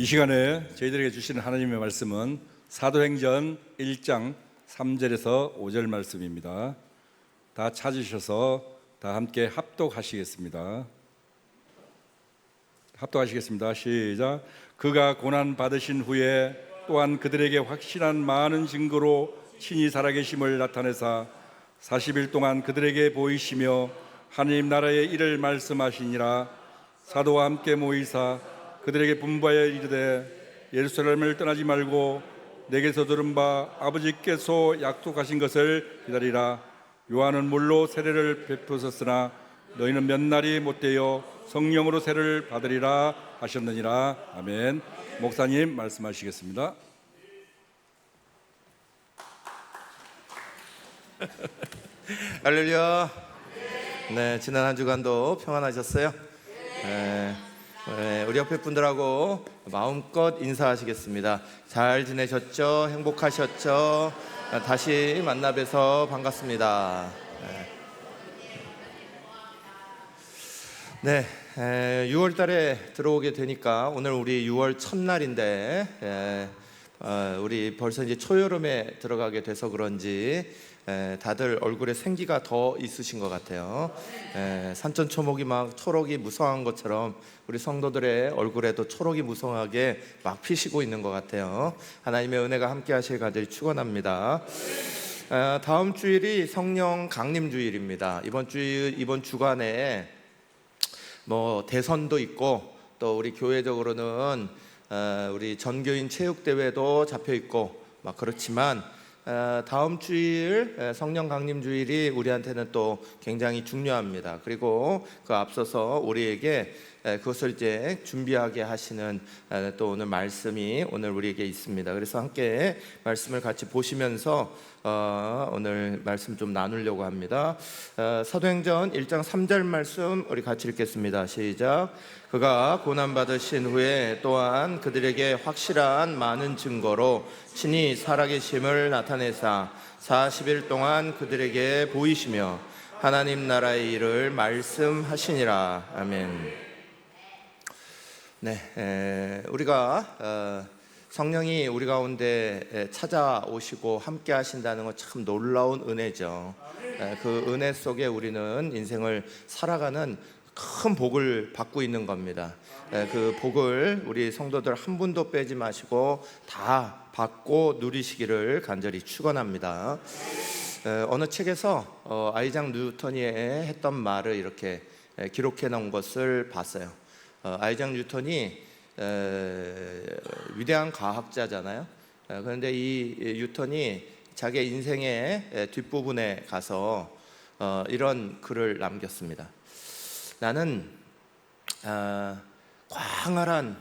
이 시간에 저희들에게 주시는 하나님의 말씀은 사도행전 1장 3절에서 5절 말씀입니다. 다 찾으셔서 다 함께 합독하시겠습니다. 시작. 그가 고난 받으신 후에 또한 그들에게 확실한 많은 증거로 친히 살아계심을 나타내사 40일 동안 그들에게 보이시며 하나님 나라의 일을 말씀하시니라. 사도와 함께 모이사 그들에게 분부하여 이르되 예루살렘을 떠나지 말고 내게서 들은 바 아버지께서 약속하신 것을 기다리라. 요한은 물로 세례를 베푸셨으나 너희는 몇 날이 못되어 성령으로 세례를 받으리라 하셨느니라. 아멘. 목사님 말씀하시겠습니다. 할렐루야. 네, 지난 한 주간도 평안하셨어요? 네. 우리 옆에 분들하고 마음껏 인사하시겠습니다. 잘 지내셨죠? 행복하셨죠? 다시 만나 뵈서 반갑습니다. 네, 6월 달에 들어오게 되니까 오늘 우리 6월 첫날인데 우리 벌써 이제 초여름에 들어가게 돼서 그런지 다들 얼굴에 생기가 더 있으신 것 같아요. 산천초목이 막 초록이 무성한 것처럼 우리 성도들의 얼굴에도 초록이 무성하게 막 피시고 있는 것 같아요. 하나님의 은혜가 함께 하실 가지를 축원합니다. 다음 주일이 성령 강림 주일입니다. 이번 주간에 뭐 대선도 있고 또 우리 교회적으로는 우리 전교인 체육대회도 잡혀 있고 막 그렇지만 다음 주일 성령 강림 주일이 우리한테는 또 굉장히 중요합니다. 그리고 그 앞서서 우리에게 그것을 이제 준비하게 하시는 또 오늘 말씀이 오늘 우리에게 있습니다. 그래서 함께 말씀을 같이 보시면서 오늘 말씀 좀 나누려고 합니다. 사도행전 1장 3절 말씀 우리 같이 읽겠습니다. 시작. 그가 고난받으신 후에 또한 그들에게 확실한 많은 증거로 친히 살아계심을 나타내사 40일 동안 그들에게 보이시며 하나님 나라의 일을 말씀하시니라. 아멘. 네, 우리가 성령이 우리 가운데 찾아오시고 함께 하신다는 건 참 놀라운 은혜죠. 그 은혜 속에 우리는 인생을 살아가는 큰 복을 받고 있는 겁니다. 그 복을 우리 성도들 한 분도 빼지 마시고 다 받고 누리시기를 간절히 축원합니다. 어느 책에서 아이작 뉴턴이 했던 말을 이렇게 기록해 놓은 것을 봤어요. 아이작 뉴턴이 위대한 과학자잖아요. 그런데 이 뉴턴이 자기 인생의 뒷부분에 가서 이런 글을 남겼습니다. 나는 광활한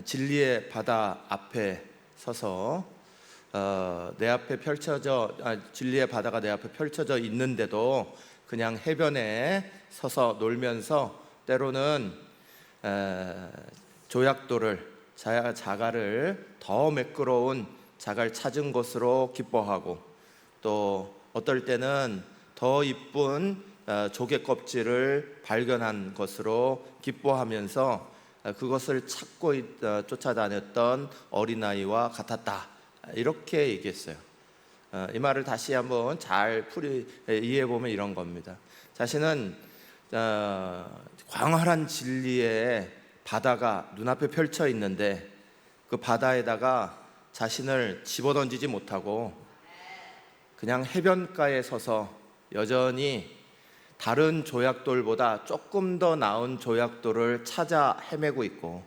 진리의 바다 앞에 서서 내 앞에 진리의 바다가 내 앞에 펼쳐져 있는데도 그냥 해변에 서서 놀면서 때로는 조약돌을 자갈을 더 매끄러운 자갈 찾은 것으로 기뻐하고 또 어떨 때는 더 이쁜 조개 껍질을 발견한 것으로 기뻐하면서 그것을 찾고 쫓아다녔던 어린아이와 같았다. 이렇게 얘기했어요. 이 말을 다시 한번 잘 이해해보면 이런 겁니다. 자신은 광활한 진리의 바다가 눈앞에 펼쳐 있는데 그 바다에다가 자신을 집어던지지 못하고 그냥 해변가에 서서 여전히 다른 조약돌보다 조금 더 나은 조약돌을 찾아 헤매고 있고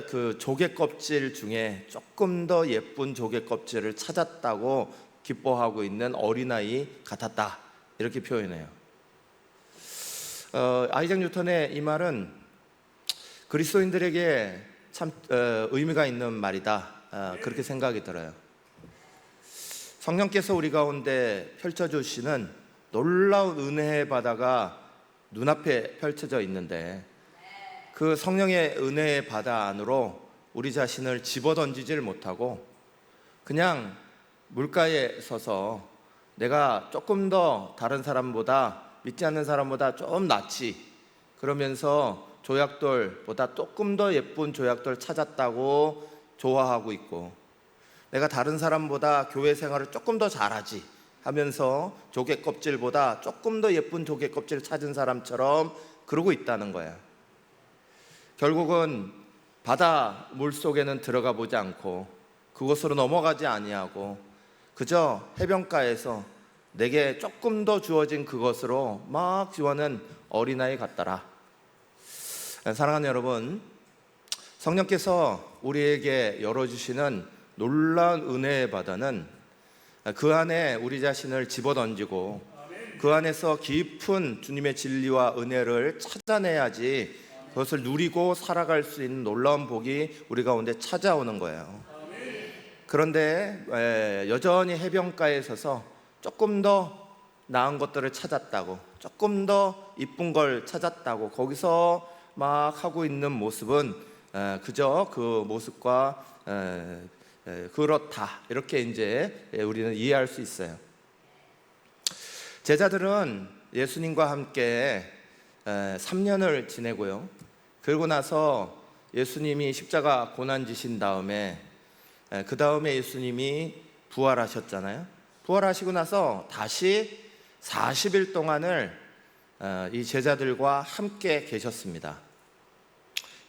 그 조개 껍질 중에 조금 더 예쁜 조개 껍질을 찾았다고 기뻐하고 있는 어린아이 같았다. 이렇게 표현해요. 아이작 뉴턴의 이 말은 그리스도인들에게 참 의미가 있는 말이다. 그렇게 생각이 들어요. 성령께서 우리 가운데 펼쳐주시는 놀라운 은혜의 바다가 눈앞에 펼쳐져 있는데 그 성령의 은혜의 바다 안으로 우리 자신을 집어던지질 못하고 그냥 물가에 서서 내가 조금 더 다른 사람보다 믿지 않는 사람보다 좀 낫지 그러면서 조약돌보다 조금 더 예쁜 조약돌 찾았다고 좋아하고 있고, 내가 다른 사람보다 교회 생활을 조금 더 잘하지 하면서 조개 껍질보다 조금 더 예쁜 조개 껍질을 찾은 사람처럼 그러고 있다는 거야. 결국은 바다 물속에는 들어가 보지 않고 그곳으로 넘어가지 아니하고 그저 해변가에서 내게 조금 더 주어진 그것으로 막 지원하는 어린아이 같더라. 사랑하는 여러분, 성령께서 우리에게 열어주시는 놀라운 은혜의 바다는 그 안에 우리 자신을 집어던지고 그 안에서 깊은 주님의 진리와 은혜를 찾아내야지 그것을 누리고 살아갈 수 있는 놀라운 복이 우리 가운데 찾아오는 거예요. 그런데 여전히 해변가에 서서 조금 더 나은 것들을 찾았다고, 조금 더 이쁜 걸 찾았다고 거기서 막 하고 있는 모습은 그저 그 모습과 그렇다, 이렇게 이제 우리는 이해할 수 있어요. 제자들은 예수님과 함께 3년을 지내고요, 그러고 나서 예수님이 십자가 고난 지신 다음에 그 다음에 예수님이 부활하셨잖아요. 부활하시고 나서 다시 40일 동안을 이 제자들과 함께 계셨습니다.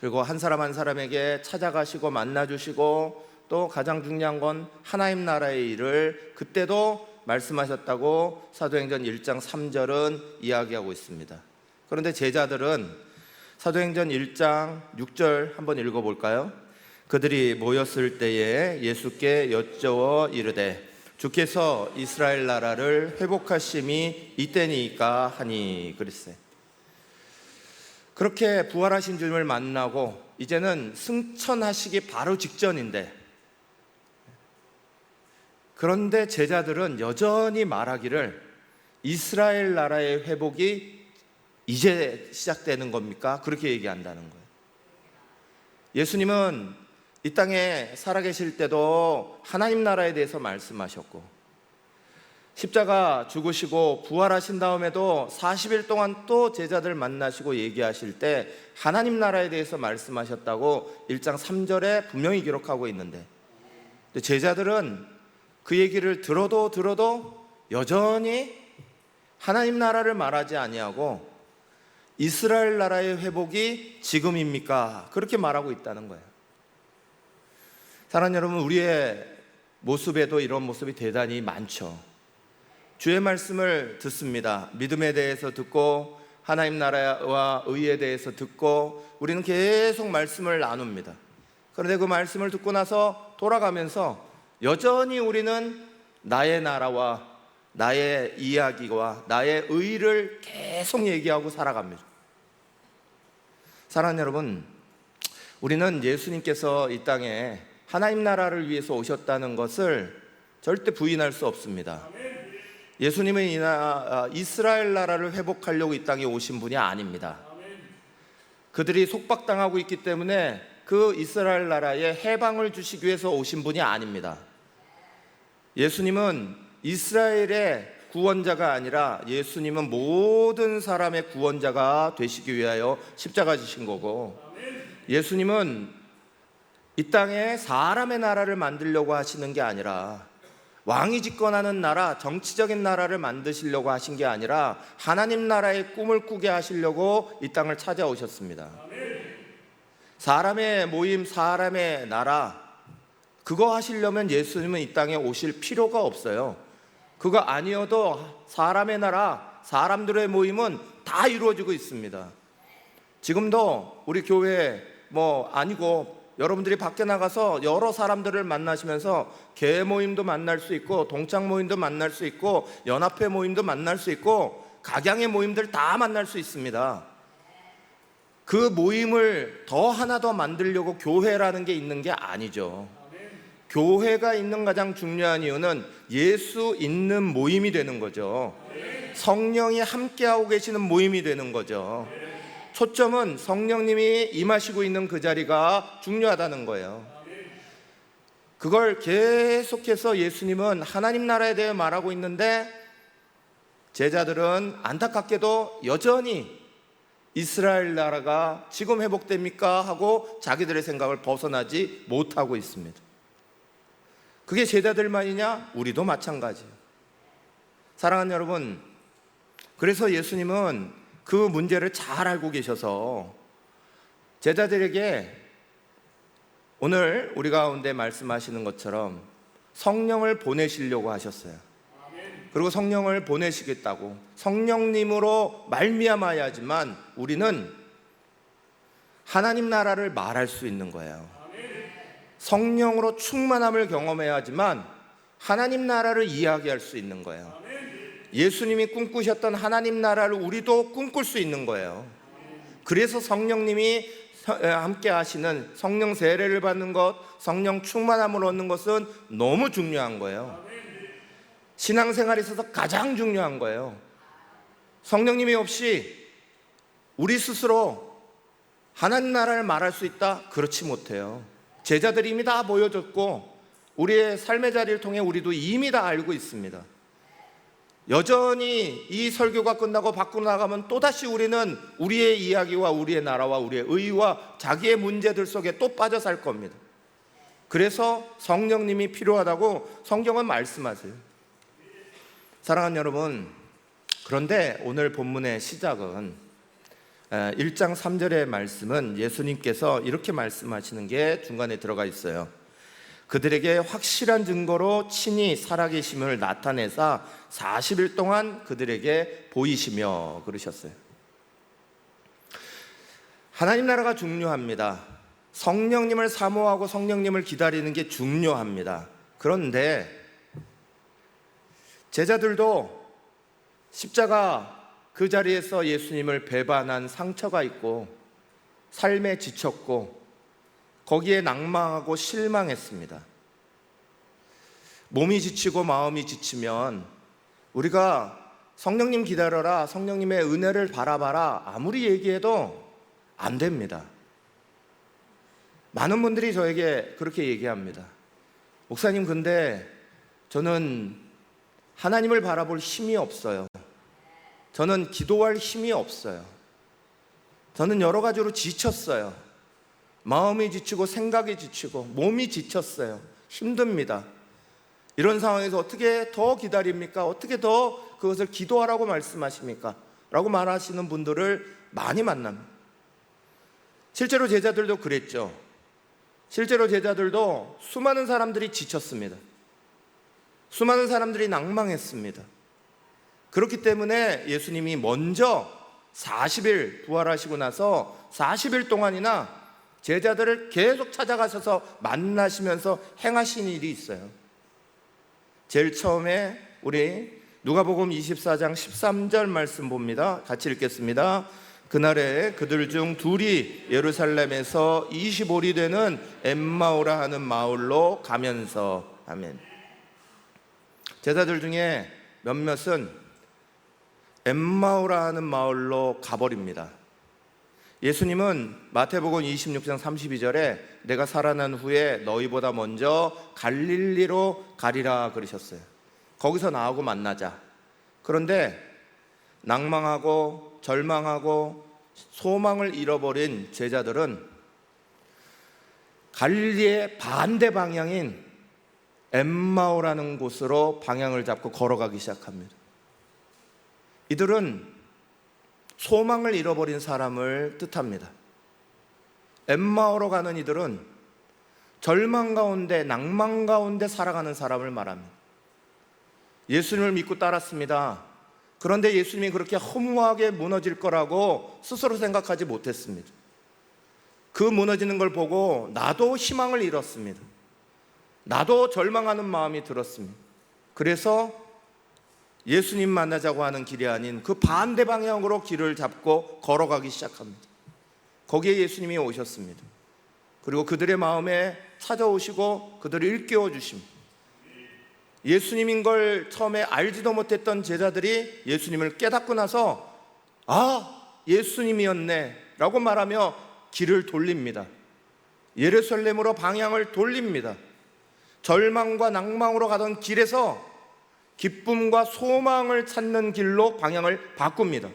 그리고 한 사람 한 사람에게 찾아가시고 만나주시고, 또 가장 중요한 건 하나님 나라의 일을 그때도 말씀하셨다고 사도행전 1장 3절은 이야기하고 있습니다. 그런데 제자들은 사도행전 1장 6절 한번 읽어볼까요? 그들이 모였을 때에 예수께 여쭈어 이르되 주께서 이스라엘 나라를 회복하심이 이때니까 하니 그랬어요. 그렇게 부활하신 주님을 만나고 이제는 승천하시기 바로 직전인데, 그런데 제자들은 여전히 말하기를 이스라엘 나라의 회복이 이제 시작되는 겁니까? 그렇게 얘기한다는 거예요. 예수님은 이 땅에 살아계실 때도 하나님 나라에 대해서 말씀하셨고, 십자가 죽으시고 부활하신 다음에도 40일 동안 또 제자들 만나시고 얘기하실 때 하나님 나라에 대해서 말씀하셨다고 1장 3절에 분명히 기록하고 있는데, 제자들은 그 얘기를 들어도 여전히 하나님 나라를 말하지 아니하고 이스라엘 나라의 회복이 지금입니까? 그렇게 말하고 있다는 거예요. 사랑하는 여러분, 우리의 모습에도 이런 모습이 대단히 많죠. 주의 말씀을 듣습니다. 믿음에 대해서 듣고 하나님 나라와 의에 대해서 듣고 우리는 계속 말씀을 나눕니다. 그런데 그 말씀을 듣고 나서 돌아가면서 여전히 우리는 나의 나라와 나의 이야기와 나의 의를 계속 얘기하고 살아갑니다. 사랑하는 여러분, 우리는 예수님께서 이 땅에 하나님 나라를 위해서 오셨다는 것을 절대 부인할 수 없습니다. 예수님은 이스라엘 나라를 회복하려고 이 땅에 오신 분이 아닙니다. 그들이 속박당하고 있기 때문에 그 이스라엘 나라에 해방을 주시기 위해서 오신 분이 아닙니다. 예수님은 이스라엘의 구원자가 아니라 예수님은 모든 사람의 구원자가 되시기 위하여 십자가 지신 거고, 예수님은 이 땅에 사람의 나라를 만들려고 하시는 게 아니라 왕이 집권하는 나라, 정치적인 나라를 만드시려고 하신 게 아니라 하나님 나라의 꿈을 꾸게 하시려고 이 땅을 찾아오셨습니다. 사람의 모임, 사람의 나라, 그거 하시려면 예수님은 이 땅에 오실 필요가 없어요. 그거 아니어도 사람의 나라, 사람들의 모임은 다 이루어지고 있습니다. 지금도 우리 교회 아니고 여러분들이 밖에 나가서 여러 사람들을 만나시면서 개 모임도 만날 수 있고 동창 모임도 만날 수 있고 연합회 모임도 만날 수 있고 각양의 모임들 다 만날 수 있습니다. 그 모임을 하나 더 만들려고 교회라는 게 있는 게 아니죠. 교회가 있는 가장 중요한 이유는 예수 있는 모임이 되는 거죠. 성령이 함께하고 계시는 모임이 되는 거죠. 초점은 성령님이 임하시고 있는 그 자리가 중요하다는 거예요. 그걸 계속해서 예수님은 하나님 나라에 대해 말하고 있는데, 제자들은 안타깝게도 여전히 이스라엘 나라가 지금 회복됩니까? 하고 자기들의 생각을 벗어나지 못하고 있습니다. 그게 제자들만이냐? 우리도 마찬가지예요. 사랑하는 여러분, 그래서 예수님은 그 문제를 잘 알고 계셔서 제자들에게 오늘 우리 가운데 말씀하시는 것처럼 성령을 보내시려고 하셨어요. 그리고 성령을 보내시겠다고, 성령님으로 말미암아야지만 우리는 하나님 나라를 말할 수 있는 거예요. 성령으로 충만함을 경험해야지만 하나님 나라를 이야기할 수 있는 거예요. 예수님이 꿈꾸셨던 하나님 나라를 우리도 꿈꿀 수 있는 거예요. 그래서 성령님이 함께 하시는 성령 세례를 받는 것, 성령 충만함을 얻는 것은 너무 중요한 거예요. 신앙생활에 있어서 가장 중요한 거예요. 성령님이 없이 우리 스스로 하나님 나라를 말할 수 있다? 그렇지 못해요. 제자들이 이미 다 보여줬고 우리의 삶의 자리를 통해 우리도 이미 다 알고 있습니다. 여전히 이 설교가 끝나고 밖으로 나가면 또다시 우리는 우리의 이야기와 우리의 나라와 우리의 의와 자기의 문제들 속에 또 빠져 살 겁니다. 그래서 성령님이 필요하다고 성경은 말씀하세요. 사랑하는 여러분, 그런데 오늘 본문의 시작은 1장 3절의 말씀은 예수님께서 이렇게 말씀하시는 게 중간에 들어가 있어요. 그들에게 확실한 증거로 친히 살아계심을 나타내사 40일 동안 그들에게 보이시며 그러셨어요. 하나님 나라가 중요합니다. 성령님을 사모하고 성령님을 기다리는 게 중요합니다. 그런데 제자들도 십자가 그 자리에서 예수님을 배반한 상처가 있고 삶에 지쳤고 거기에 낭망하고 실망했습니다. 몸이 지치고 마음이 지치면 우리가 성령님 기다려라, 성령님의 은혜를 바라봐라 아무리 얘기해도 안 됩니다. 많은 분들이 저에게 그렇게 얘기합니다. 목사님, 근데 저는 하나님을 바라볼 힘이 없어요. 저는 기도할 힘이 없어요. 저는 여러 가지로 지쳤어요. 마음이 지치고 생각이 지치고 몸이 지쳤어요. 힘듭니다. 이런 상황에서 어떻게 더 기다립니까? 어떻게 더 그것을 기도하라고 말씀하십니까? 라고 말하시는 분들을 많이 만납니다. 실제로 제자들도 그랬죠. 실제로 제자들도 수많은 사람들이 지쳤습니다. 수많은 사람들이 낭망했습니다. 그렇기 때문에 예수님이 먼저 40일 부활하시고 나서 40일 동안이나 제자들을 계속 찾아가셔서 만나시면서 행하신 일이 있어요. 제일 처음에 우리 누가복음 24장 13절 말씀 봅니다. 같이 읽겠습니다. 그날에 그들 중 둘이 예루살렘에서 25리 되는 엠마오라 하는 마을로 가면서, 아멘. 제자들 중에 몇몇은 엠마오라 하는 마을로 가버립니다. 예수님은 마태복음 26장 32절에 내가 살아난 후에 너희보다 먼저 갈릴리로 가리라 그러셨어요. 거기서 나하고 만나자. 그런데 낭망하고 절망하고 소망을 잃어버린 제자들은 갈릴리의 반대 방향인 엠마오라는 곳으로 방향을 잡고 걸어가기 시작합니다. 이들은 소망을 잃어버린 사람을 뜻합니다. 엠마오로 가는 이들은 절망 가운데 낭만 가운데 살아가는 사람을 말합니다. 예수님을 믿고 따랐습니다. 그런데 예수님이 그렇게 허무하게 무너질 거라고 스스로 생각하지 못했습니다. 그 무너지는 걸 보고 나도 희망을 잃었습니다. 나도 절망하는 마음이 들었습니다. 그래서 예수님 만나자고 하는 길이 아닌 그 반대 방향으로 길을 잡고 걸어가기 시작합니다. 거기에 예수님이 오셨습니다. 그리고 그들의 마음에 찾아오시고 그들을 일깨워 주십니다. 예수님인 걸 처음에 알지도 못했던 제자들이 예수님을 깨닫고 나서 예수님이었네 라고 말하며 길을 돌립니다. 예루살렘으로 방향을 돌립니다. 절망과 낭망으로 가던 길에서 기쁨과 소망을 찾는 길로 방향을 바꿉니다.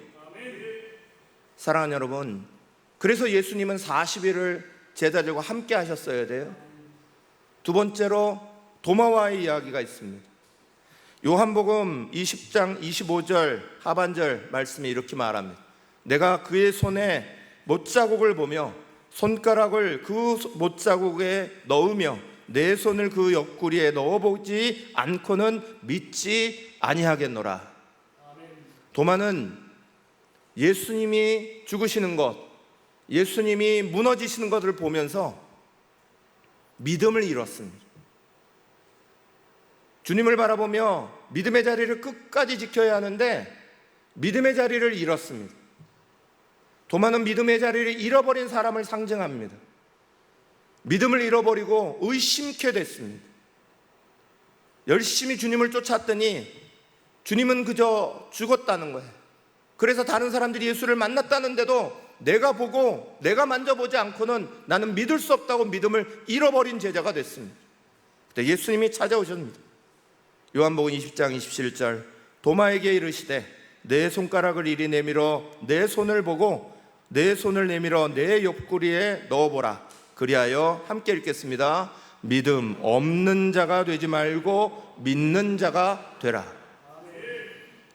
사랑하는 여러분, 그래서 예수님은 40일을 제자들과 함께 하셨어야 돼요. 두 번째로 도마와의 이야기가 있습니다. 요한복음 20장 25절 하반절 말씀이 이렇게 말합니다. 내가 그의 손에 못자국을 보며 손가락을 그 못자국에 넣으며 내 손을 그 옆구리에 넣어보지 않고는 믿지 아니하겠노라. 도마는 예수님이 죽으시는 것, 예수님이 무너지시는 것을 보면서 믿음을 잃었습니다. 주님을 바라보며 믿음의 자리를 끝까지 지켜야 하는데 믿음의 자리를 잃었습니다. 도마는 믿음의 자리를 잃어버린 사람을 상징합니다. 믿음을 잃어버리고 의심케 됐습니다. 열심히 주님을 쫓았더니 주님은 그저 죽었다는 거예요. 그래서 다른 사람들이 예수를 만났다는데도 내가 보고 내가 만져보지 않고는 나는 믿을 수 없다고 믿음을 잃어버린 제자가 됐습니다. 그때 예수님이 찾아오셨습니다. 요한복음 20장 27절 도마에게 이르시되 내 손가락을 이리 내밀어 내 손을 보고 내 손을 내밀어 내 옆구리에 넣어보라. 그리하여 함께 읽겠습니다. 믿음 없는 자가 되지 말고 믿는 자가 되라.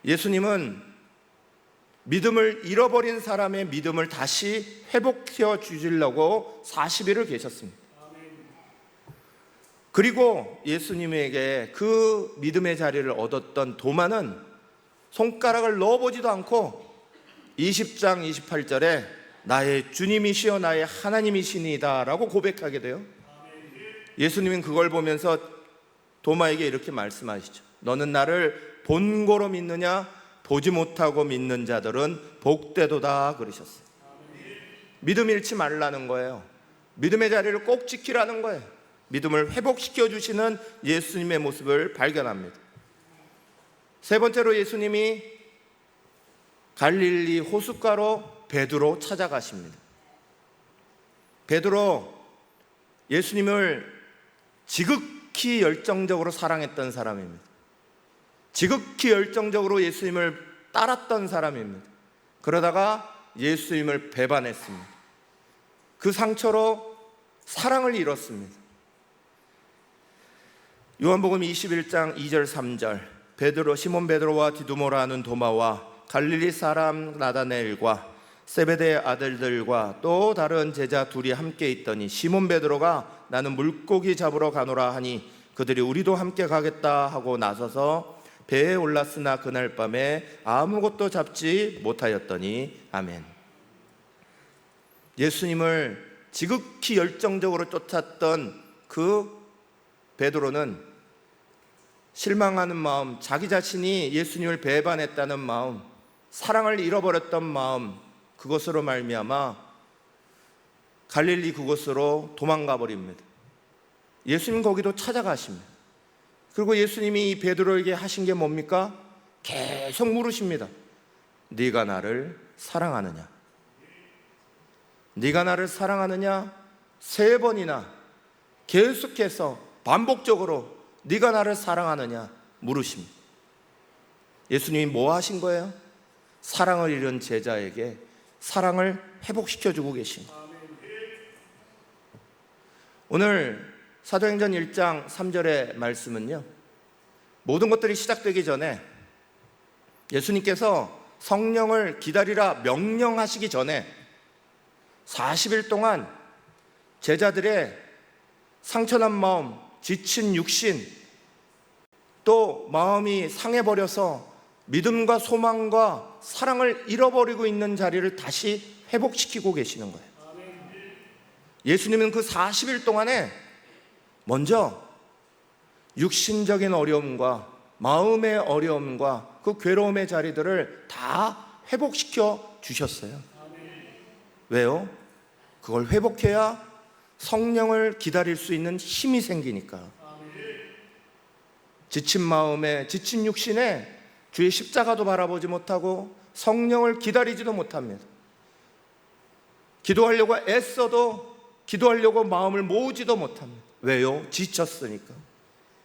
예수님은 믿음을 잃어버린 사람의 믿음을 다시 회복시켜 주시려고 40일을 계셨습니다. 그리고 예수님에게 그 믿음의 자리를 얻었던 도마는 손가락을 넣어보지도 않고 20장 28절에 나의 주님이시여 나의 하나님이시니이다 라고 고백하게 돼요. 예수님은 그걸 보면서 도마에게 이렇게 말씀하시죠. 너는 나를 본고로 믿느냐? 보지 못하고 믿는 자들은 복되도다 그러셨어요. 믿음 잃지 말라는 거예요. 믿음의 자리를 꼭 지키라는 거예요. 믿음을 회복시켜 주시는 예수님의 모습을 발견합니다. 세 번째로 예수님이 갈릴리 호숫가로 베드로 찾아가십니다. 베드로 예수님을 지극히 열정적으로 사랑했던 사람입니다. 지극히 열정적으로 예수님을 따랐던 사람입니다. 그러다가 예수님을 배반했습니다. 그 상처로 사랑을 잃었습니다. 요한복음 21장 2절 3절 베드로 시몬 베드로와 디두모라 하는 도마와 갈릴리 사람 나다나엘과 세베대의 아들들과 또 다른 제자 둘이 함께 있더니 시몬 베드로가 나는 물고기 잡으러 가노라 하니 그들이 우리도 함께 가겠다 하고 나서서 배에 올랐으나 그날 밤에 아무것도 잡지 못하였더니 아멘. 예수님을 지극히 열정적으로 쫓았던 그 베드로는 실망하는 마음, 자기 자신이 예수님을 배반했다는 마음, 사랑을 잃어버렸던 마음, 그것으로 말미암아 갈릴리 그곳으로 도망가 버립니다. 예수님 거기도 찾아가십니다. 그리고 예수님이 이 베드로에게 하신 게 뭡니까? 계속 물으십니다. 네가 나를 사랑하느냐? 네가 나를 사랑하느냐? 3번이나 계속해서 반복적으로 네가 나를 사랑하느냐 물으십니다. 예수님이 뭐 하신 거예요? 사랑을 잃은 제자에게 사랑을 회복시켜주고 계신 거예요. 오늘 사도행전 1장 3절의 말씀은요, 모든 것들이 시작되기 전에 예수님께서 성령을 기다리라 명령하시기 전에 40일 동안 제자들의 상처난 마음, 지친 육신, 또 마음이 상해버려서 믿음과 소망과 사랑을 잃어버리고 있는 자리를 다시 회복시키고 계시는 거예요. 예수님은 그 40일 동안에 먼저 육신적인 어려움과 마음의 어려움과 그 괴로움의 자리들을 다 회복시켜 주셨어요. 왜요? 그걸 회복해야 성령을 기다릴 수 있는 힘이 생기니까. 지친 마음에, 지친 육신에 주의 십자가도 바라보지 못하고 성령을 기다리지도 못합니다. 기도하려고 애써도 기도하려고 마음을 모으지도 못합니다. 왜요? 지쳤으니까,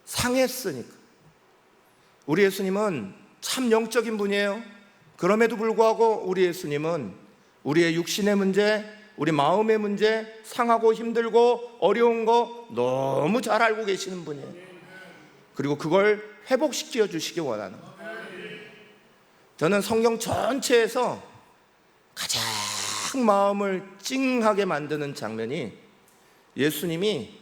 상했으니까. 우리 예수님은 참 영적인 분이에요. 그럼에도 불구하고 우리 예수님은 우리의 육신의 문제, 우리 마음의 문제, 상하고 힘들고 어려운 거 너무 잘 알고 계시는 분이에요. 그리고 그걸 회복시켜 주시기 원하는 거예요. 저는 성경 전체에서 가장 마음을 찡하게 만드는 장면이 예수님이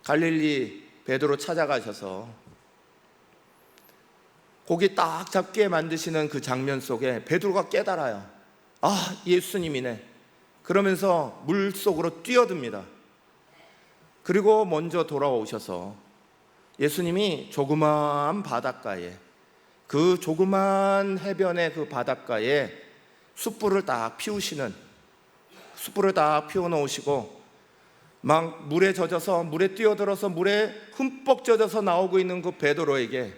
갈릴리 베드로 찾아가셔서 고기 딱 잡게 만드시는 그 장면 속에 베드로가 깨달아요. 아, 예수님이네. 그러면서 물속으로 뛰어듭니다. 그리고 먼저 돌아오셔서 예수님이 조그마한 바닷가에, 그 조그마한 해변의 그 바닷가에 숯불을 딱 피우시는, 숯불을 딱 피워놓으시고 막 물에 젖어서, 물에 뛰어들어서 물에 흠뻑 젖어서 나오고 있는 그 베드로에게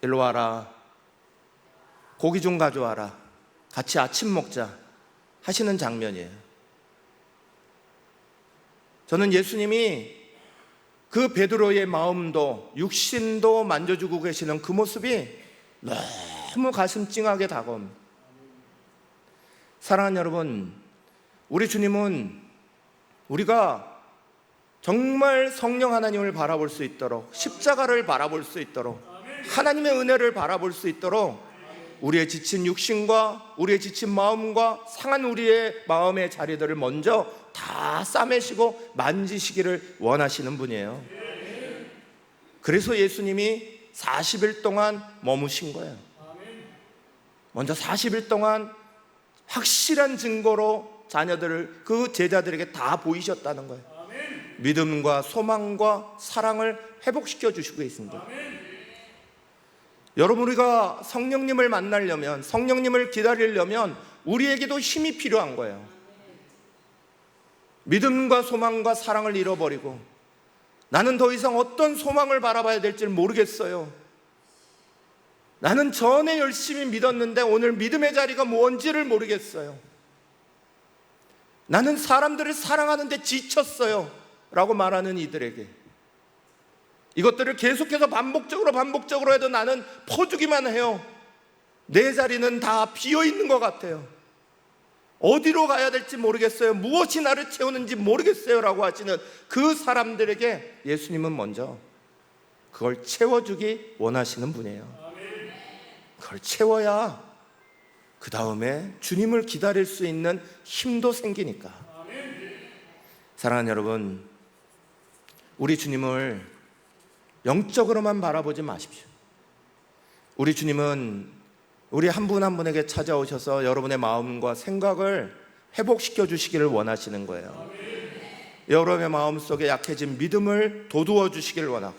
일로 와라, 고기 좀 가져와라, 같이 아침 먹자 하시는 장면이에요. 저는 예수님이 그 베드로의 마음도 육신도 만져주고 계시는 그 모습이 너무 가슴 찡하게 다가옵니다. 사랑하는 여러분, 우리 주님은 우리가 정말 성령 하나님을 바라볼 수 있도록, 십자가를 바라볼 수 있도록, 하나님의 은혜를 바라볼 수 있도록 우리의 지친 육신과 우리의 지친 마음과 상한 우리의 마음의 자리들을 먼저 다 싸매시고 만지시기를 원하시는 분이에요. 그래서 예수님이 40일 동안 머무신 거예요. 먼저 40일 동안 확실한 증거로 자녀들을, 그 제자들에게 다 보이셨다는 거예요. 믿음과 소망과 사랑을 회복시켜 주시고 있습니다. 여러분, 우리가 성령님을 만나려면, 성령님을 기다리려면 우리에게도 힘이 필요한 거예요. 믿음과 소망과 사랑을 잃어버리고 나는 더 이상 어떤 소망을 바라봐야 될지 모르겠어요. 나는 전에 열심히 믿었는데 오늘 믿음의 자리가 뭔지를 모르겠어요. 나는 사람들을 사랑하는데 지쳤어요 라고 말하는 이들에게 이것들을 계속해서 반복적으로 해도 나는 퍼주기만 해요. 내 자리는 다 비어있는 것 같아요. 어디로 가야 될지 모르겠어요. 무엇이 나를 채우는지 모르겠어요 라고 하시는 그 사람들에게 예수님은 먼저 그걸 채워주기 원하시는 분이에요. 그걸 채워야 그 다음에 주님을 기다릴 수 있는 힘도 생기니까. 사랑하는 여러분, 우리 주님을 영적으로만 바라보지 마십시오. 우리 주님은 우리 한 분 한 분에게 찾아오셔서 여러분의 마음과 생각을 회복시켜 주시기를 원하시는 거예요. 여러분의 마음속에 약해진 믿음을 돋우어 주시기를 원하고,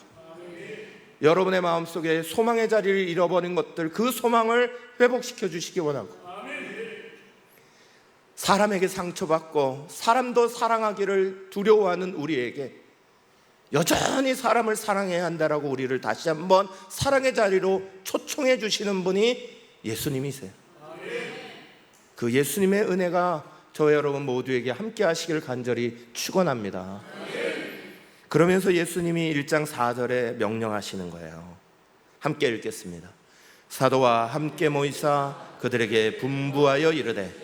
여러분의 마음속에 소망의 자리를 잃어버린 것들, 그 소망을 회복시켜 주시기 원하고, 사람에게 상처받고 사람도 사랑하기를 두려워하는 우리에게 여전히 사람을 사랑해야 한다라고 우리를 다시 한번 사랑의 자리로 초청해 주시는 분이 예수님이세요. 그 예수님의 은혜가 저와 여러분 모두에게 함께 하시길 간절히 축원합니다. 그러면서 예수님이 1장 4절에 명령하시는 거예요. 함께 읽겠습니다. 사도와 함께 모이사 그들에게 분부하여 이르되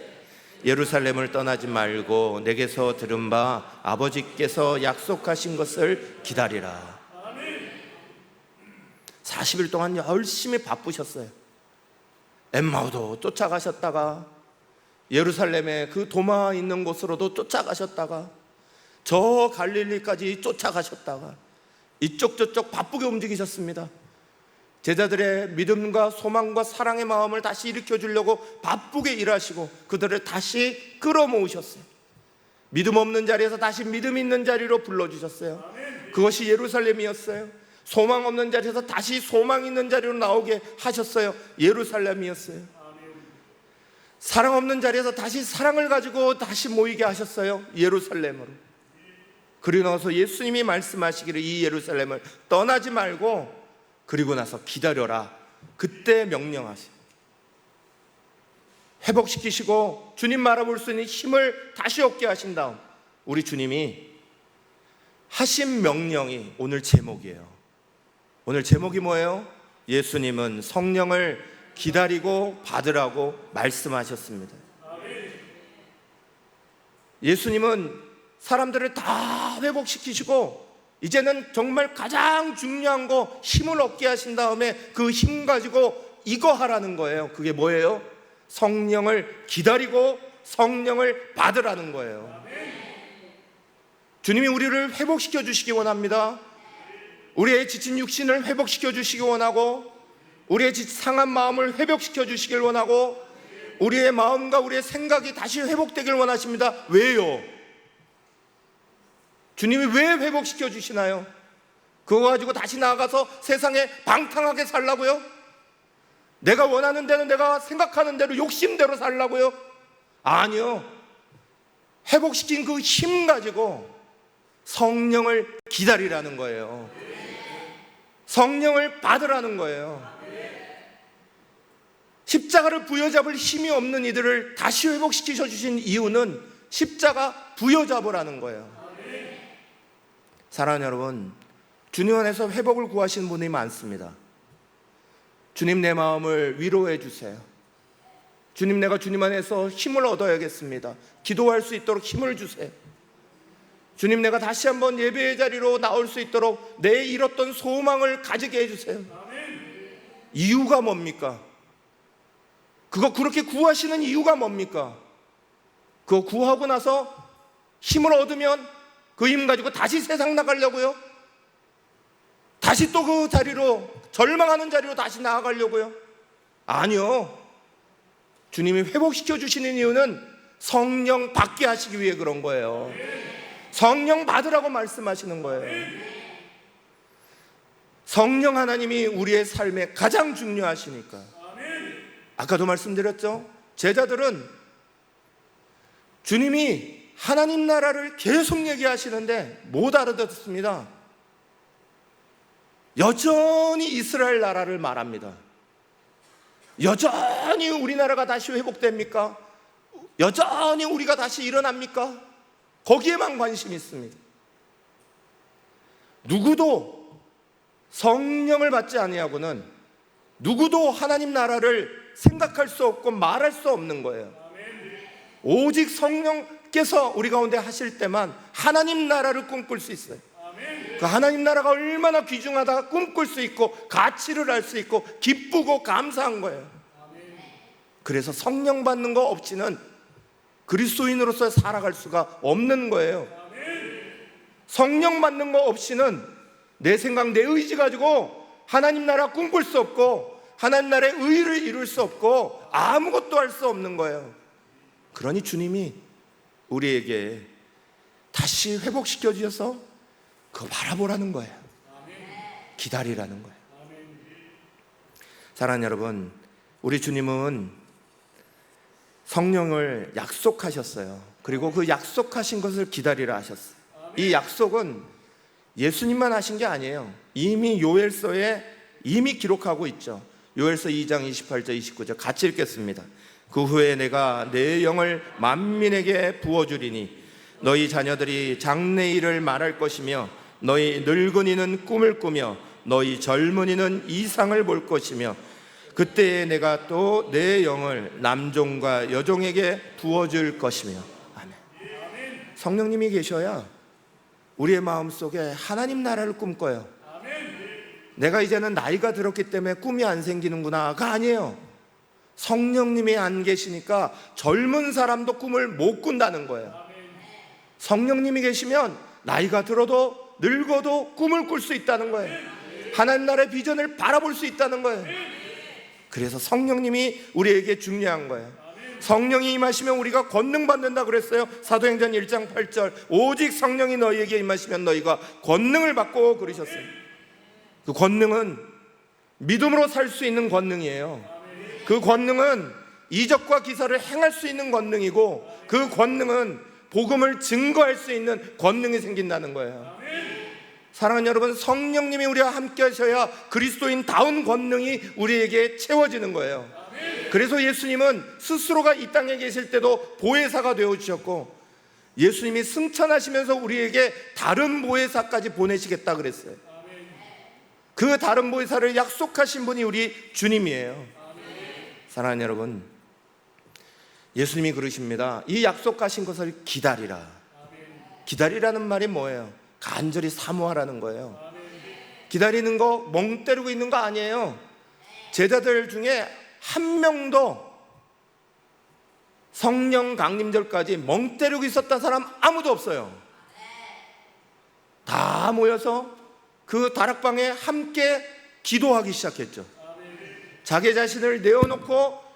예루살렘을 떠나지 말고 내게서 들은 바 아버지께서 약속하신 것을 기다리라. 40일 동안 열심히 바쁘셨어요. 엠마오도 쫓아가셨다가 예루살렘의 그 도마 있는 곳으로도 쫓아가셨다가 저 갈릴리까지 쫓아가셨다가 이쪽 저쪽 바쁘게 움직이셨습니다. 제자들의 믿음과 소망과 사랑의 마음을 다시 일으켜 주려고 바쁘게 일하시고 그들을 다시 끌어모으셨어요. 믿음 없는 자리에서 다시 믿음 있는 자리로 불러주셨어요. 그것이 예루살렘이었어요. 소망 없는 자리에서 다시 소망 있는 자리로 나오게 하셨어요. 예루살렘이었어요. 사랑 없는 자리에서 다시 사랑을 가지고 다시 모이게 하셨어요. 예루살렘으로. 그리고 나서 예수님이 말씀하시기를 이 예루살렘을 떠나지 말고 그리고 나서 기다려라. 그때 명령하세요. 회복시키시고 주님 바라볼 수 있는 힘을 다시 얻게 하신 다음 우리 주님이 하신 명령이 오늘 제목이에요. 오늘 제목이 뭐예요? 예수님은 성령을 기다리고 받으라고 말씀하셨습니다. 예수님은 사람들을 다 회복시키시고 이제는 정말 가장 중요한 거 힘을 얻게 하신 다음에 그 힘 가지고 이거 하라는 거예요. 그게 뭐예요? 성령을 기다리고 성령을 받으라는 거예요. 주님이 우리를 회복시켜 주시기 원합니다. 우리의 지친 육신을 회복시켜 주시기 원하고, 우리의 상한 마음을 회복시켜 주시길 원하고, 우리의 마음과 우리의 생각이 다시 회복되길 원하십니다. 왜요? 주님이 왜 회복시켜 주시나요? 그거 가지고 다시 나아가서 세상에 방탕하게 살라고요? 내가 원하는 대로, 내가 생각하는 대로, 욕심대로 살라고요? 아니요. 회복시킨 그 힘 가지고 성령을 기다리라는 거예요. 성령을 받으라는 거예요. 십자가를 부여잡을 힘이 없는 이들을 다시 회복시키셔 주신 이유는 십자가 부여잡으라는 거예요. 사랑하는 여러분, 주님 안에서 회복을 구하시는 분이 많습니다. 주님, 내 마음을 위로해 주세요. 주님, 내가 주님 안에서 힘을 얻어야겠습니다. 기도할 수 있도록 힘을 주세요. 주님, 내가 다시 한번 예배의 자리로 나올 수 있도록 내 잃었던 소망을 가지게 해주세요. 이유가 뭡니까? 그거 그렇게 구하시는 이유가 뭡니까? 그거 구하고 나서 힘을 얻으면 그 힘 가지고 다시 세상 나가려고요? 다시 또 그 자리로, 절망하는 자리로 다시 나아가려고요? 아니요. 주님이 회복시켜 주시는 이유는 성령 받게 하시기 위해 그런 거예요. 성령 받으라고 말씀하시는 거예요. 성령 하나님이 우리의 삶에 가장 중요하시니까. 아까도 말씀드렸죠? 제자들은 주님이 하나님 나라를 계속 얘기하시는데 못 알아듣습니다. 여전히 이스라엘 나라를 말합니다. 여전히 우리나라가 다시 회복됩니까? 여전히 우리가 다시 일어납니까? 거기에만 관심이 있습니다. 누구도 성령을 받지 아니하고는 누구도 하나님 나라를 생각할 수 없고 말할 수 없는 거예요. 오직 성령께서 우리 가운데 하실 때만 하나님 나라를 꿈꿀 수 있어요. 그 하나님 나라가 얼마나 귀중하다 꿈꿀 수 있고 가치를 알 수 있고 기쁘고 감사한 거예요. 그래서 성령 받는 거 없이는 그리스도인으로서 살아갈 수가 없는 거예요. 성령 받는 거 없이는 내 생각, 내 의지 가지고 하나님 나라 꿈꿀 수 없고 하나님 나라의 의를 이룰 수 없고 아무것도 할 수 없는 거예요. 그러니 주님이 우리에게 다시 회복시켜 주셔서 그거 바라보라는 거예요. 기다리라는 거예요. 사랑하는 여러분, 우리 주님은 성령을 약속하셨어요. 그리고 그 약속하신 것을 기다리라 하셨어요. 이 약속은 예수님만 하신 게 아니에요. 이미 요엘서에 이미 기록하고 있죠. 요엘서 2장 28절 29절 같이 읽겠습니다. 그 후에 내가 내 영을 만민에게 부어주리니 너희 자녀들이 장래일을 말할 것이며 너희 늙은이는 꿈을 꾸며 너희 젊은이는 이상을 볼 것이며 그때에 내가 또 내 영을 남종과 여종에게 부어줄 것이며. 아멘. 성령님이 계셔야 우리의 마음속에 하나님 나라를 꿈꿔요. 내가 이제는 나이가 들었기 때문에 꿈이 안 생기는구나가 아니에요. 성령님이 안 계시니까 젊은 사람도 꿈을 못 꾼다는 거예요. 성령님이 계시면 나이가 들어도 늙어도 꿈을 꿀 수 있다는 거예요. 하나님 나라의 비전을 바라볼 수 있다는 거예요. 그래서 성령님이 우리에게 중요한 거예요. 성령이 임하시면 우리가 권능 받는다 그랬어요. 사도행전 1장 8절 오직 성령이 너희에게 임하시면 너희가 권능을 받고 그러셨어요. 그 권능은 믿음으로 살 수 있는 권능이에요. 그 권능은 이적과 기사를 행할 수 있는 권능이고 그 권능은 복음을 증거할 수 있는 권능이 생긴다는 거예요. 사랑하는 여러분, 성령님이 우리와 함께 하셔야 그리스도인다운 권능이 우리에게 채워지는 거예요. 그래서 예수님은 스스로가 이 땅에 계실 때도 보혜사가 되어주셨고 예수님이 승천하시면서 우리에게 다른 보혜사까지 보내시겠다 그랬어요. 그 다른 보혜사를 약속하신 분이 우리 주님이에요. 사랑하는 여러분, 예수님이 그러십니다. 이 약속하신 것을 기다리라. 기다리라는 말이 뭐예요? 간절히 사모하라는 거예요. 기다리는 거 멍 때리고 있는 거 아니에요. 제자들 중에 한 명도 성령 강림절까지 멍 때리고 있었던 사람 아무도 없어요. 다 모여서 그 다락방에 함께 기도하기 시작했죠. 자기 자신을 내어놓고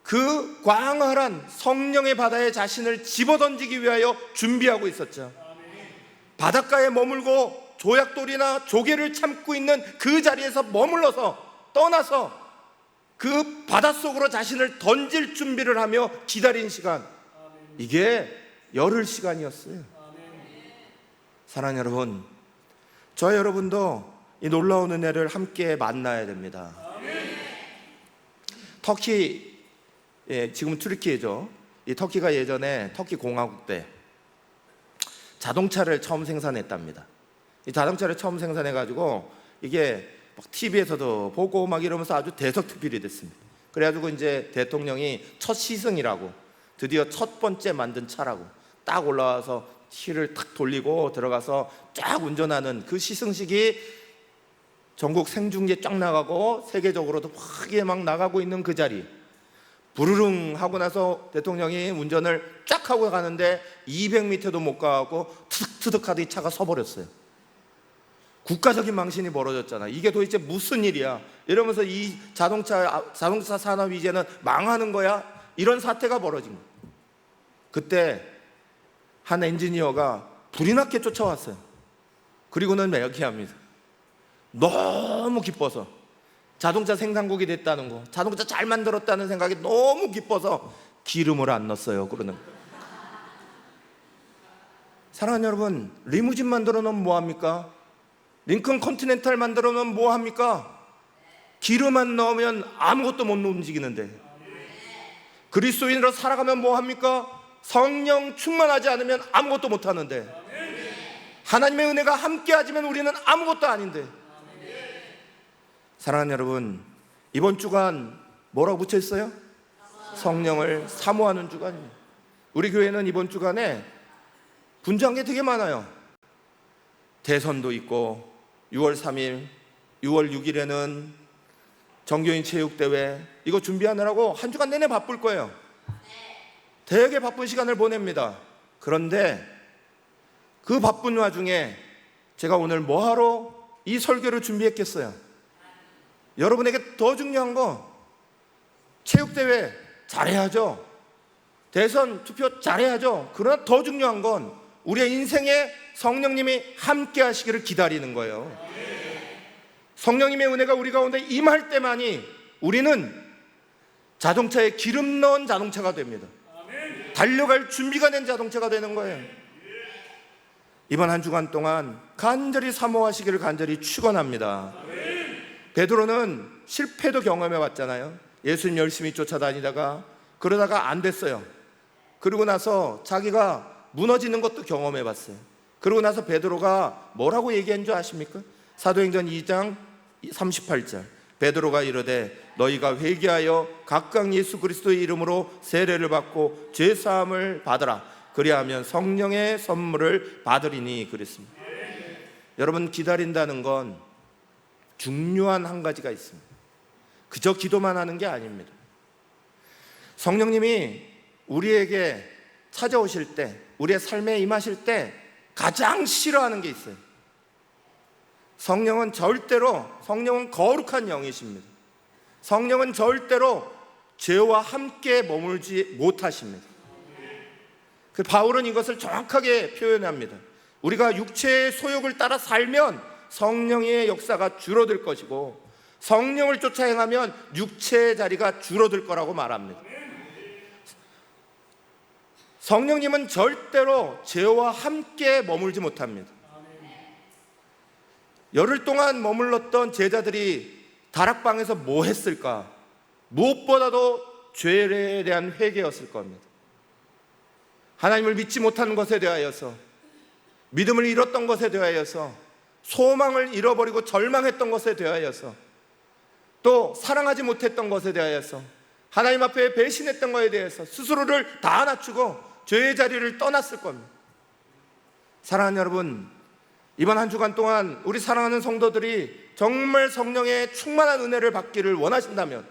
그 광활한 성령의 바다에 자신을 집어던지기 위하여 준비하고 있었죠. 바닷가에 머물고 조약돌이나 조개를 참고 있는 그 자리에서 머물러서 떠나서 그 바닷속으로 자신을 던질 준비를 하며 기다린 시간, 이게 열흘 시간이었어요. 사랑하는 여러분, 저와 여러분도 이 놀라운 은혜를 함께 만나야 됩니다. 터키, 지금 튀르키예죠. 이 터키가 예전에 터키 공화국 때 자동차를 처음 생산했답니다. 이 자동차를 처음 생산해가지고 이게 막 TV에서도 보고 막 이러면서 아주 대서특필이 됐습니다. 그래가지고 이제 대통령이 첫 시승이라고, 드디어 첫 번째 만든 차라고 딱 올라와서 힐을 탁 돌리고 들어가서 쫙 운전하는 그 시승식이 전국 생중계 쫙 나가고 세계적으로도 크게 막 나가고 있는 그 자리, 부르릉 하고 나서 대통령이 운전을 쫙 하고 가는데 200m도 못 가고 트득트득 하더니 차가 서버렸어요. 국가적인 망신이 벌어졌잖아. 이게 도대체 무슨 일이야? 이러면서 이 자동차 산업이 이제는 망하는 거야? 이런 사태가 벌어진 거예요. 그때 한 엔지니어가 불이 나게 쫓아왔어요. 그리고는 얘기합니다. 너무 기뻐서, 자동차 생산국이 됐다는 거, 자동차 잘 만들었다는 생각이 너무 기뻐서 기름을 안 넣었어요. 그러는 거예요. 사랑하는 여러분, 리무진 만들어 놓으면 뭐합니까? 링컨 컨티넨탈 만들어 놓으면 뭐합니까? 기름 안 넣으면 아무것도 못 움직이는데, 그리스도인으로 살아가면 뭐합니까? 성령 충만하지 않으면 아무것도 못하는데, 하나님의 은혜가 함께하지만 우리는 아무것도 아닌데. 사랑하는 여러분, 이번 주간 뭐라고 붙여있어요? 성령을 사모하는 주간입니다. 우리 교회는 이번 주간에 분주한 게 되게 많아요. 대선도 있고 6월 3일, 6월 6일에는 정교인 체육대회, 이거 준비하느라고 한 주간 내내 바쁠 거예요. 되게 바쁜 시간을 보냅니다. 그런데 그 바쁜 와중에 제가 오늘 뭐하러 이 설교를 준비했겠어요? 여러분에게 더 중요한 거, 체육대회 잘해야죠. 대선 투표 잘해야죠. 그러나 더 중요한 건 우리의 인생에 성령님이 함께 하시기를 기다리는 거예요. 성령님의 은혜가 우리 가운데 임할 때만이 우리는 자동차에 기름 넣은 자동차가 됩니다. 달려갈 준비가 된 자동차가 되는 거예요. 이번 한 주간 동안 간절히 사모하시기를 간절히 축원합니다. 베드로는 실패도 경험해 왔잖아요. 예수님 열심히 쫓아다니다가 그러다가 안 됐어요. 그러고 나서 자기가 무너지는 것도 경험해 봤어요. 그러고 나서 베드로가 뭐라고 얘기한 줄 아십니까? 사도행전 2장 38절, 베드로가 이르되 너희가 회개하여 각각 예수 그리스도의 이름으로 세례를 받고 죄사함을 받으라. 그리하면 성령의 선물을 받으리니 그랬습니다. 여러분, 기다린다는 건 중요한 한 가지가 있습니다. 그저 기도만 하는 게 아닙니다. 성령님이 우리에게 찾아오실 때, 우리의 삶에 임하실 때 가장 싫어하는 게 있어요. 성령은 거룩한 영이십니다. 성령은 절대로 죄와 함께 머물지 못하십니다. 그 바울은 이것을 정확하게 표현합니다. 우리가 육체의 소욕을 따라 살면 성령의 역사가 줄어들 것이고, 성령을 쫓아 행하면 육체의 자리가 줄어들 거라고 말합니다. 성령님은 절대로 죄와 함께 머물지 못합니다. 열흘 동안 머물렀던 제자들이 다락방에서 뭐 했을까? 무엇보다도 죄에 대한 회개였을 겁니다. 하나님을 믿지 못하는 것에 대하여서, 믿음을 잃었던 것에 대하여서, 소망을 잃어버리고 절망했던 것에 대하여서, 또 사랑하지 못했던 것에 대하여서, 하나님 앞에 배신했던 것에 대해서 스스로를 다 낮추고 죄의 자리를 떠났을 겁니다. 사랑하는 여러분, 이번 한 주간 동안 우리 사랑하는 성도들이 정말 성령의 충만한 은혜를 받기를 원하신다면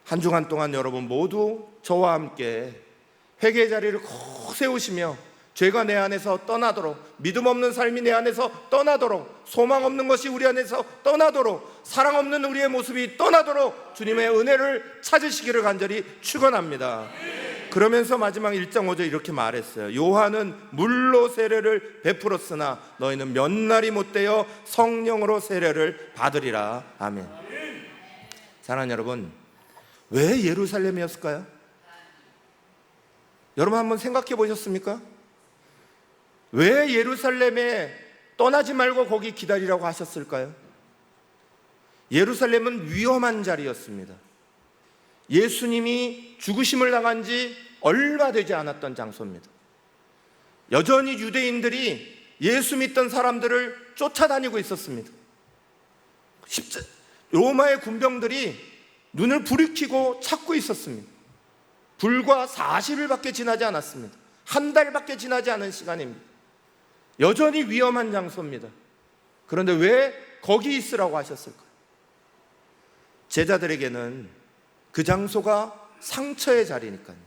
한 주간 동안 여러분 모두 저와 함께 회개의 자리를 꼭 세우시며 죄가 내 안에서 떠나도록, 믿음 없는 삶이 내 안에서 떠나도록, 소망 없는 것이 우리 안에서 떠나도록, 사랑 없는 우리의 모습이 떠나도록 주님의 은혜를 찾으시기를 간절히 축원합니다. 그러면서 마지막 1장 5절 이렇게 말했어요. 요한은 물로 세례를 베풀었으나 너희는 몇 날이 못되어 성령으로 세례를 받으리라. 아멘. 사랑하는 여러분, 왜 예루살렘이었을까요? 여러분 한번 생각해 보셨습니까? 왜 예루살렘에 떠나지 말고 거기 기다리라고 하셨을까요? 예루살렘은 위험한 자리였습니다. 예수님이 죽으심을 당한 지 얼마 되지 않았던 장소입니다. 여전히 유대인들이 예수 믿던 사람들을 쫓아다니고 있었습니다. 로마의 군병들이 눈을 부리키고 찾고 있었습니다. 불과 40일밖에 지나지 않았습니다. 한 달밖에 지나지 않은 시간입니다. 여전히 위험한 장소입니다. 그런데 왜 거기 있으라고 하셨을까요? 제자들에게는 그 장소가 상처의 자리니까요.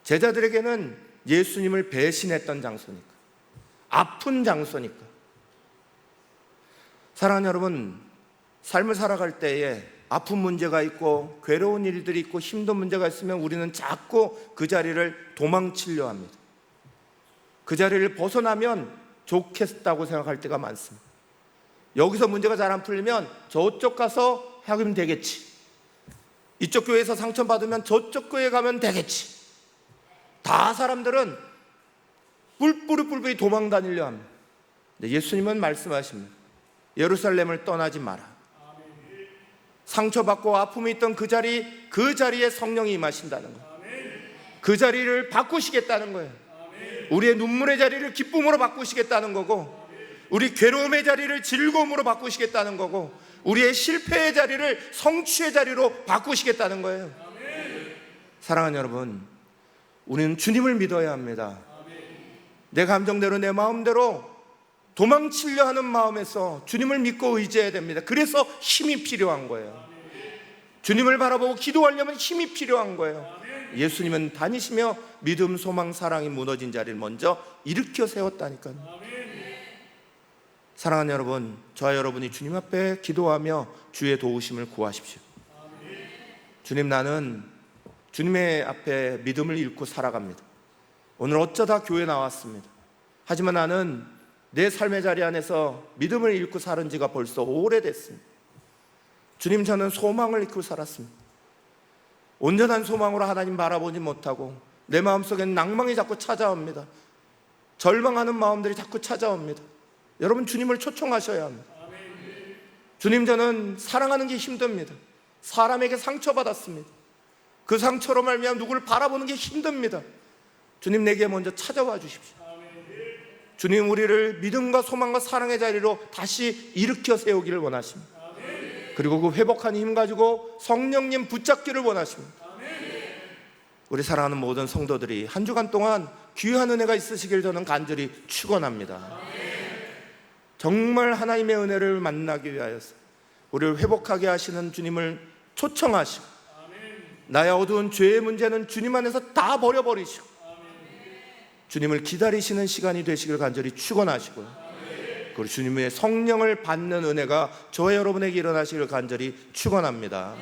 제자들에게는 예수님을 배신했던 장소니까, 아픈 장소니까. 사랑하는 여러분, 삶을 살아갈 때에 아픈 문제가 있고 괴로운 일들이 있고 힘든 문제가 있으면 우리는 자꾸 그 자리를 도망치려 합니다. 그 자리를 벗어나면 좋겠다고 생각할 때가 많습니다. 여기서 문제가 잘 안 풀리면 저쪽 가서 하면 되겠지, 이쪽 교회에서 상처받으면 저쪽 교회 가면 되겠지. 다 사람들은 뿔뿔이 도망 다니려 합니다. 근데 예수님은 말씀하십니다. 예루살렘을 떠나지 마라. 상처받고 아픔이 있던 그 자리에 성령이 임하신다는 거예요. 그 자리를 바꾸시겠다는 거예요. 우리의 눈물의 자리를 기쁨으로 바꾸시겠다는 거고, 우리 괴로움의 자리를 즐거움으로 바꾸시겠다는 거고, 우리의 실패의 자리를 성취의 자리로 바꾸시겠다는 거예요. 사랑하는 여러분, 우리는 주님을 믿어야 합니다. 내 감정대로 내 마음대로 도망치려 하는 마음에서 주님을 믿고 의지해야 됩니다. 그래서 힘이 필요한 거예요. 주님을 바라보고 기도하려면 힘이 필요한 거예요. 예수님은 다니시며 믿음, 소망, 사랑이 무너진 자리를 먼저 일으켜 세웠다니까요. 사랑하는 여러분, 저와 여러분이 주님 앞에 기도하며 주의 도우심을 구하십시오. 주님, 나는 주님의 앞에 믿음을 잃고 살아갑니다. 오늘 어쩌다 교회 나왔습니다. 하지만 나는 내 삶의 자리 안에서 믿음을 잃고 살은 지가 벌써 오래됐습니다. 주님, 저는 소망을 잃고 살았습니다. 온전한 소망으로 하나님 바라보지 못하고 내 마음속엔 낭망이 자꾸 찾아옵니다. 절망하는 마음들이 자꾸 찾아옵니다. 여러분, 주님을 초청하셔야 합니다. 주님, 저는 사랑하는 게 힘듭니다. 사람에게 상처받았습니다. 그 상처로 말미암아 누구를 바라보는 게 힘듭니다. 주님, 내게 먼저 찾아와 주십시오. 주님, 우리를 믿음과 소망과 사랑의 자리로 다시 일으켜 세우기를 원하십니다. 그리고 그 회복한 힘 가지고 성령님 붙잡기를 원하십니다. 우리 사랑하는 모든 성도들이 한 주간 동안 귀한 은혜가 있으시길 저는 간절히 축원합니다. 정말 하나님의 은혜를 만나기 위하여서 우리를 회복하게 하시는 주님을 초청하시고, 나의 어두운 죄의 문제는 주님 안에서 다 버려버리시고 주님을 기다리시는 시간이 되시길 간절히 축원하시고요. 그리고 주님의 성령을 받는 은혜가 저와 여러분에게 일어나시길 간절히 축원합니다.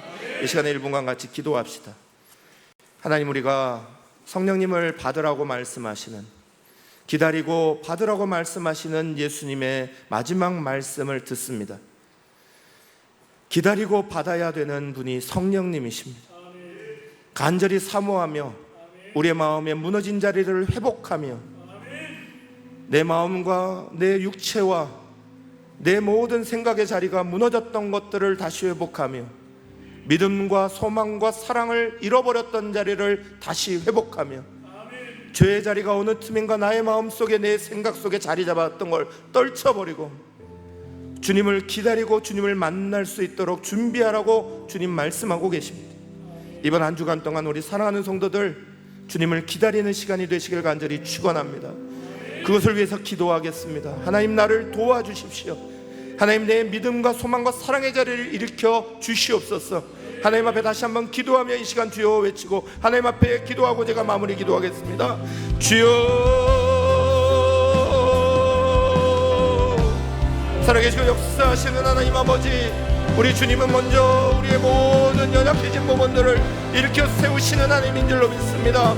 이 시간에 1분간 같이 기도합시다. 하나님, 우리가 성령님을 받으라고 말씀하시는, 기다리고 받으라고 말씀하시는 예수님의 마지막 말씀을 듣습니다. 기다리고 받아야 되는 분이 성령님이십니다. 간절히 사모하며 우리의 마음의 무너진 자리를 회복하며 내 마음과 내 육체와 내 모든 생각의 자리가 무너졌던 것들을 다시 회복하며 믿음과 소망과 사랑을 잃어버렸던 자리를 다시 회복하며 죄의 자리가 어느 틈인가 나의 마음속에 내 생각 속에 자리 잡았던 걸 떨쳐버리고 주님을 기다리고 주님을 만날 수 있도록 준비하라고 주님 말씀하고 계십니다. 이번 한 주간 동안 우리 사랑하는 성도들 주님을 기다리는 시간이 되시길 간절히 축원합니다. 그것을 위해서 기도하겠습니다. 하나님, 나를 도와주십시오. 하나님, 내 믿음과 소망과 사랑의 자리를 일으켜 주시옵소서. 하나님 앞에 다시 한번 기도하며 이 시간 주여 외치고 하나님 앞에 기도하고 제가 마무리 기도하겠습니다. 주여, 살아계시고 역사하시는 하나님 아버지, 우리 주님은 먼저 우리의 모든 연약해진 부분들을 일으켜 세우시는 하나님인 줄로 믿습니다.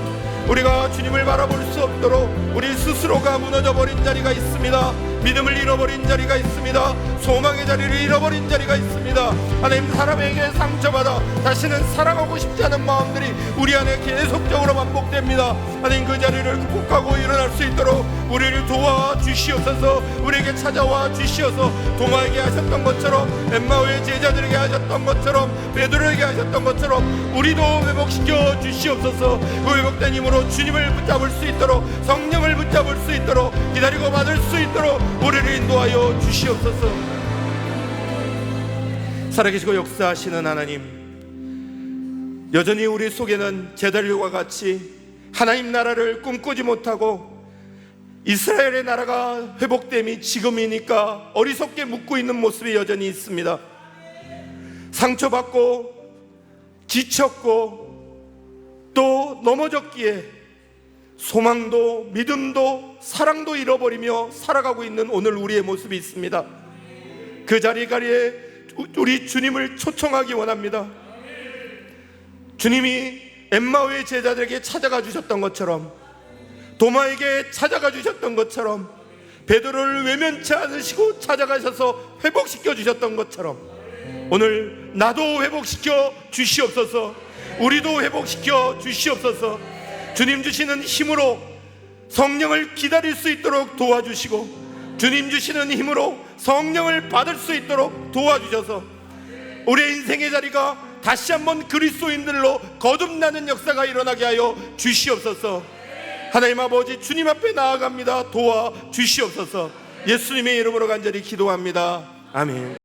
우리가 주님을 바라볼 수 없도록 우리 스스로가 무너져버린 자리가 있습니다. 믿음을 잃어버린 자리가 있습니다. 소망의 자리를 잃어버린 자리가 있습니다. 하나님, 사람에게 상처받아 다시는 사랑하고 싶지 않은 마음들이 우리 안에 계속적으로 반복됩니다. 하나님, 그 자리를 극복하고 일어날 수 있도록 우리를 도와주시옵소서. 우리에게 찾아와 주시어서 도마에게 하셨던 것처럼, 엠마오의 제자들에게 하셨던 것처럼, 베드로에게 하셨던 것처럼 우리도 회복시켜 주시옵소서. 그 회복된 힘으로 주님을 붙잡을 수 있도록, 성령을 붙잡을 수 있도록, 기다리고 받을 수 있도록 우리를 인도하여 주시옵소서. 살아계시고 역사하시는 하나님, 여전히 우리 속에는 제자들과 같이 하나님 나라를 꿈꾸지 못하고 이스라엘의 나라가 회복됨이 지금이니까 어리석게 묻고 있는 모습이 여전히 있습니다. 상처받고 지쳤고 또 넘어졌기에 소망도 믿음도 사랑도 잃어버리며 살아가고 있는 오늘 우리의 모습이 있습니다. 그 자리에 우리 주님을 초청하기 원합니다. 주님이 엠마오의 제자들에게 찾아가 주셨던 것처럼, 도마에게 찾아가 주셨던 것처럼, 베드로를 외면치 않으시고 찾아가셔서 회복시켜 주셨던 것처럼 오늘 나도 회복시켜 주시옵소서. 우리도 회복시켜 주시옵소서. 주님 주시는 힘으로 성령을 기다릴 수 있도록 도와주시고, 주님 주시는 힘으로 성령을 받을 수 있도록 도와주셔서 우리의 인생의 자리가 다시 한번 그리스도인들로 거듭나는 역사가 일어나게 하여 주시옵소서. 하나님 아버지, 주님 앞에 나아갑니다. 도와주시옵소서. 예수님의 이름으로 간절히 기도합니다. 아멘.